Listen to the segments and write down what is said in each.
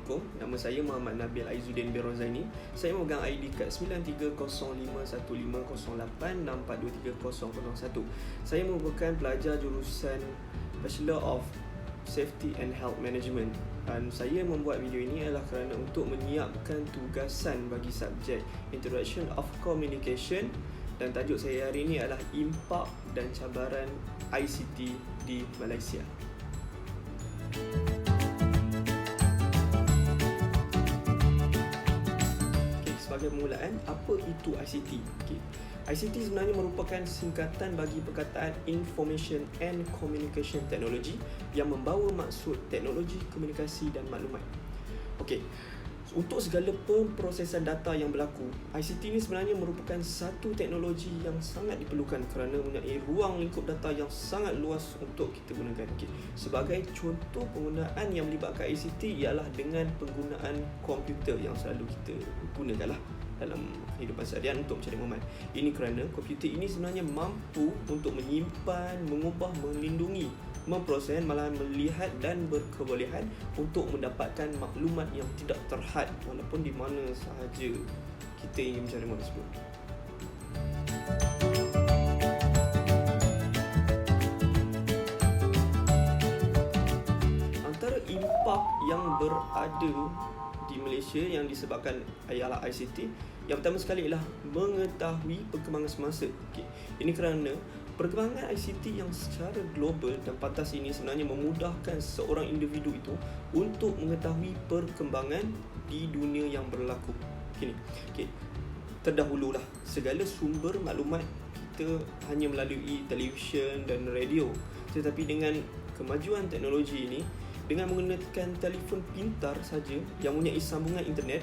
Assalamualaikum, nama saya Muhammad Nabil Aizuddin bin Rozaini. Saya memegang ID kad 9305150864230001. Saya merupakan pelajar jurusan Bachelor of Safety and Health Management. Dan saya membuat video ini adalah kerana untuk menyiapkan tugasan bagi subjek Introduction of Communication, dan tajuk saya hari ini adalah impak dan cabaran ICT di Malaysia. Sebagai permulaan, apa itu ICT? ICT sebenarnya merupakan singkatan bagi perkataan Information and Communication Technology yang membawa maksud teknologi komunikasi dan maklumat. Untuk segala pemprosesan data yang berlaku, ICT ini sebenarnya merupakan satu teknologi yang sangat diperlukan kerana mempunyai ruang lingkup data yang sangat luas untuk kita gunakan. Sebagai contoh penggunaan yang melibatkan ICT ialah dengan penggunaan komputer yang selalu kita gunakanlah dalam kehidupan seharian untuk mencari maklumat. Ini kerana komputer ini sebenarnya mampu untuk menyimpan, mengubah, melindungi, memproses, malahan melihat dan berkebolehan untuk mendapatkan maklumat yang tidak terhad walaupun di mana sahaja kita ingin mencari maklumat tersebut. Antara impak yang berada di Malaysia yang disebabkan ialah ICT, yang pertama sekali ialah mengetahui perkembangan semasa. Ini kerana perkembangan ICT yang secara global dan pantas ini sebenarnya memudahkan seorang individu itu untuk mengetahui perkembangan di dunia yang berlaku. Terdahululah segala sumber maklumat kita hanya melalui televisyen dan radio, tetapi dengan kemajuan teknologi ini, dengan menggunakan telefon pintar saja yang mempunyai sambungan internet,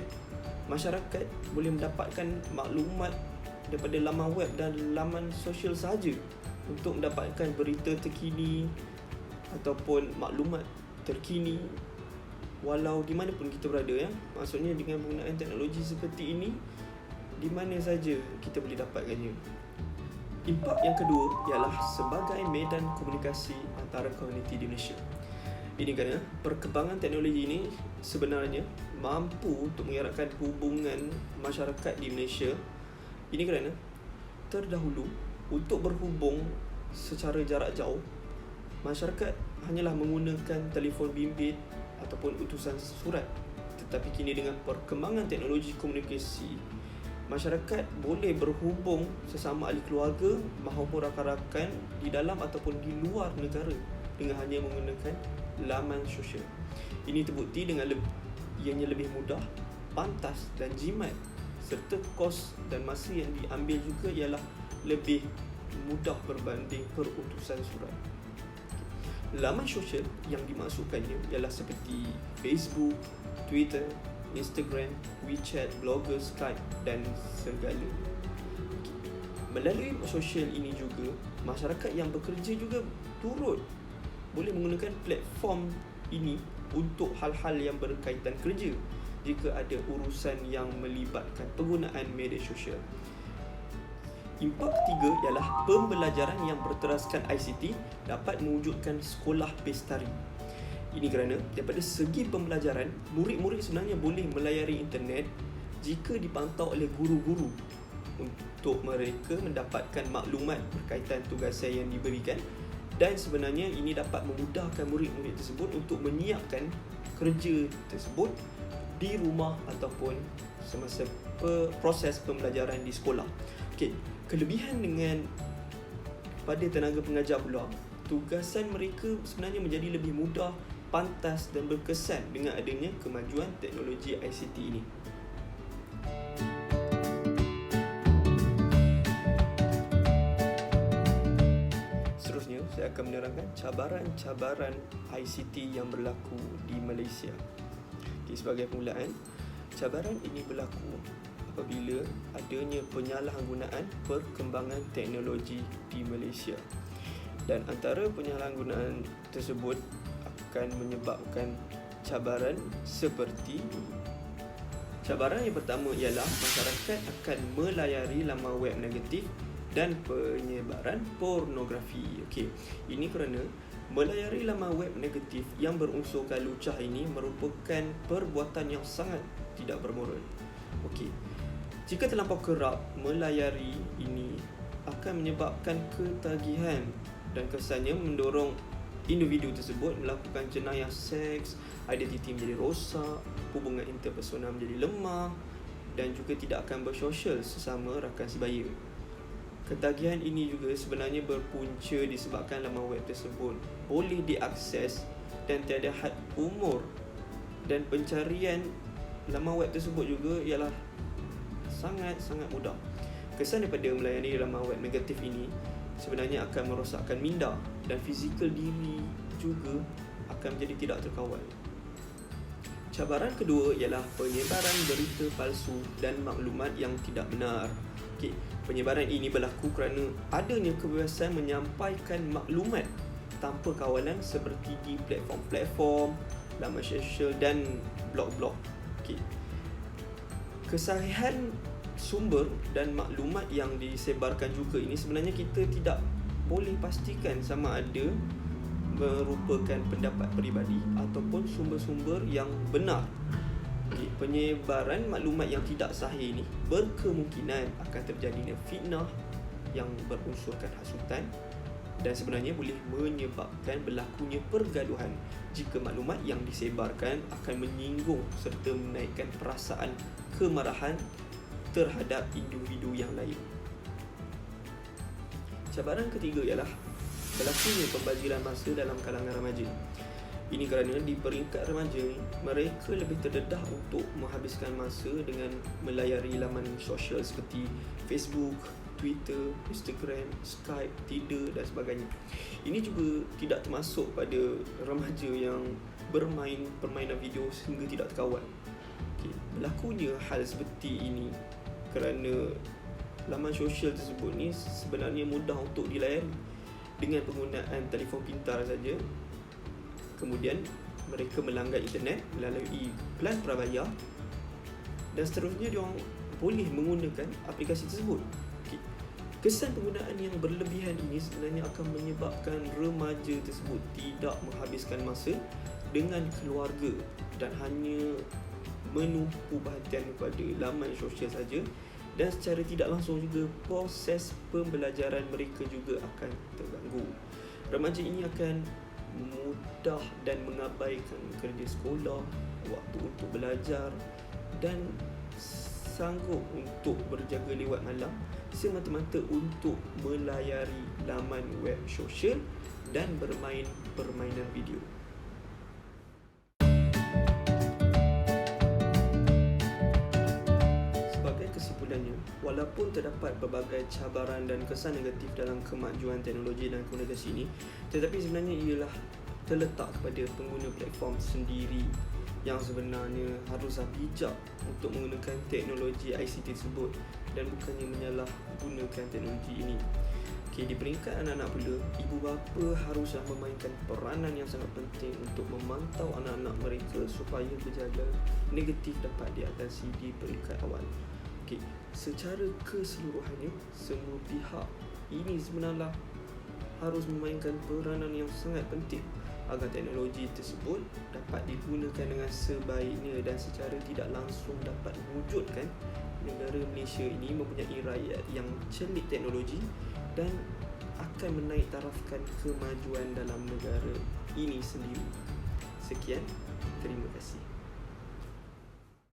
masyarakat boleh mendapatkan maklumat daripada laman web dan laman sosial sahaja untuk mendapatkan berita terkini ataupun maklumat terkini walau di mana pun kita berada, ya. Maksudnya dengan penggunaan teknologi seperti ini, di mana saja kita boleh dapatkannya. Impak yang kedua ialah sebagai medan komunikasi antara komuniti di Malaysia. Ini kerana perkembangan teknologi ini sebenarnya mampu untuk mengeratkan hubungan masyarakat di Malaysia. Ini kerana terdahulu untuk berhubung secara jarak jauh, masyarakat hanyalah menggunakan telefon bimbit ataupun utusan surat. Tetapi kini dengan perkembangan teknologi komunikasi, masyarakat boleh berhubung sesama ahli keluarga maupun rakan-rakan di dalam ataupun di luar negara dengan hanya menggunakan laman sosial. Ini terbukti dengan ianya lebih mudah, pantas dan jimat, serta kos dan masa yang diambil juga ialah lebih mudah berbanding perutusan surat. Laman sosial yang dimaksudkannya ialah seperti Facebook, Twitter, Instagram, WeChat, Blogger, Skype dan segala. Melalui sosial ini juga, masyarakat yang bekerja juga turut boleh menggunakan platform ini untuk hal-hal yang berkaitan kerja jika ada urusan yang melibatkan penggunaan media sosial. Impak ketiga ialah pembelajaran yang berteraskan ICT dapat mewujudkan sekolah bestari. Ini kerana daripada segi pembelajaran, murid-murid sebenarnya boleh melayari internet jika dipantau oleh guru-guru untuk mereka mendapatkan maklumat berkaitan tugasan yang diberikan, dan sebenarnya ini dapat memudahkan murid-murid tersebut untuk menyiapkan kerja tersebut di rumah ataupun semasa proses pembelajaran di sekolah. Kelebihan dengan pada tenaga pengajar pula, tugasan mereka sebenarnya menjadi lebih mudah, pantas dan berkesan dengan adanya kemajuan teknologi ICT ini. Seterusnya, saya akan menerangkan cabaran-cabaran ICT yang berlaku di Malaysia. Sebagai permulaan, cabaran ini berlaku apabila adanya penyalahgunaan perkembangan teknologi di Malaysia. Dan antara penyalahgunaan tersebut akan menyebabkan cabaran seperti cabaran yang pertama ialah masyarakat akan melayari laman web negatif dan penyebaran pornografi. Ini kerana Melayari laman web negatif yang berunsurkan lucah ini merupakan perbuatan yang sangat tidak bermoral. Okey. Jika terlampau kerap melayari ini akan menyebabkan ketagihan dan kesannya mendorong individu tersebut melakukan jenayah seks, identiti menjadi rosak, hubungan interpersonal menjadi lemah dan juga tidak akan bersosial sesama rakan sebaya. Ketagihan ini juga sebenarnya berpunca disebabkan laman web tersebut boleh diakses dan tiada had umur, dan pencarian laman web tersebut juga ialah sangat-sangat mudah. Kesan daripada melayani laman web negatif ini sebenarnya akan merosakkan minda dan fizikal diri juga akan menjadi tidak terkawal. Cabaran kedua ialah penyebaran berita palsu dan maklumat yang tidak benar. Okey, penyebaran ini berlaku kerana adanya kebebasan menyampaikan maklumat tanpa kawalan seperti di platform-platform, laman sosial dan blog-blog. Okey. Kesahihan sumber dan maklumat yang disebarkan juga ini sebenarnya kita tidak boleh pastikan sama ada merupakan pendapat peribadi ataupun sumber-sumber yang benar. Okay, penyebaran maklumat yang tidak sahih ini berkemungkinan akan terjadinya fitnah yang berunsurkan hasutan dan sebenarnya boleh menyebabkan berlakunya pergaduhan jika maklumat yang disebarkan akan menyinggung serta menaikkan perasaan kemarahan terhadap individu yang lain. Cabaran ketiga ialah berlakunya pembaziran masa dalam kalangan remaja. Ini kerana di peringkat remaja ni, mereka lebih terdedah untuk menghabiskan masa dengan melayari laman sosial seperti Facebook, Twitter, Instagram, Skype, Tinder dan sebagainya. Ini juga tidak termasuk pada remaja yang bermain permainan video sehingga tidak terkawal. Okay. Berlakunya hal seperti ini kerana laman sosial tersebut ni sebenarnya mudah untuk dilayari dengan penggunaan telefon pintar saja. Kemudian mereka melanggar internet melalui pelan prabayar dan seterusnya diorang boleh menggunakan aplikasi tersebut. Okay. Kesan penggunaan yang berlebihan ini sebenarnya akan menyebabkan remaja tersebut tidak menghabiskan masa dengan keluarga dan hanya menumpu perhatian kepada laman sosial saja, dan secara tidak langsung juga proses pembelajaran mereka juga akan terganggu. Remaja ini akan mudah dan mengabaikan kerja sekolah, waktu untuk belajar dan sanggup untuk berjaga lewat malam semata-mata untuk melayari laman web sosial dan bermain permainan video. Kesimpulannya, walaupun terdapat pelbagai cabaran dan kesan negatif dalam kemajuan teknologi dan komunikasi ini, tetapi sebenarnya ialah terletak kepada pengguna platform sendiri yang sebenarnya haruslah bijak untuk menggunakan teknologi ICT tersebut dan bukannya menyalahgunakan teknologi ini. Okay, di peringkat anak-anak pula, ibu bapa haruslah memainkan peranan yang sangat penting untuk memantau anak-anak mereka supaya gejala negatif dapat diatasi di peringkat awal. Okay. Secara keseluruhannya, semua pihak ini sebenarnya harus memainkan peranan yang sangat penting agar teknologi tersebut dapat digunakan dengan sebaiknya dan secara tidak langsung dapat mewujudkan negara Malaysia ini mempunyai rakyat yang celik teknologi dan akan menaik tarafkan kemajuan dalam negara ini sendiri. Sekian, terima kasih.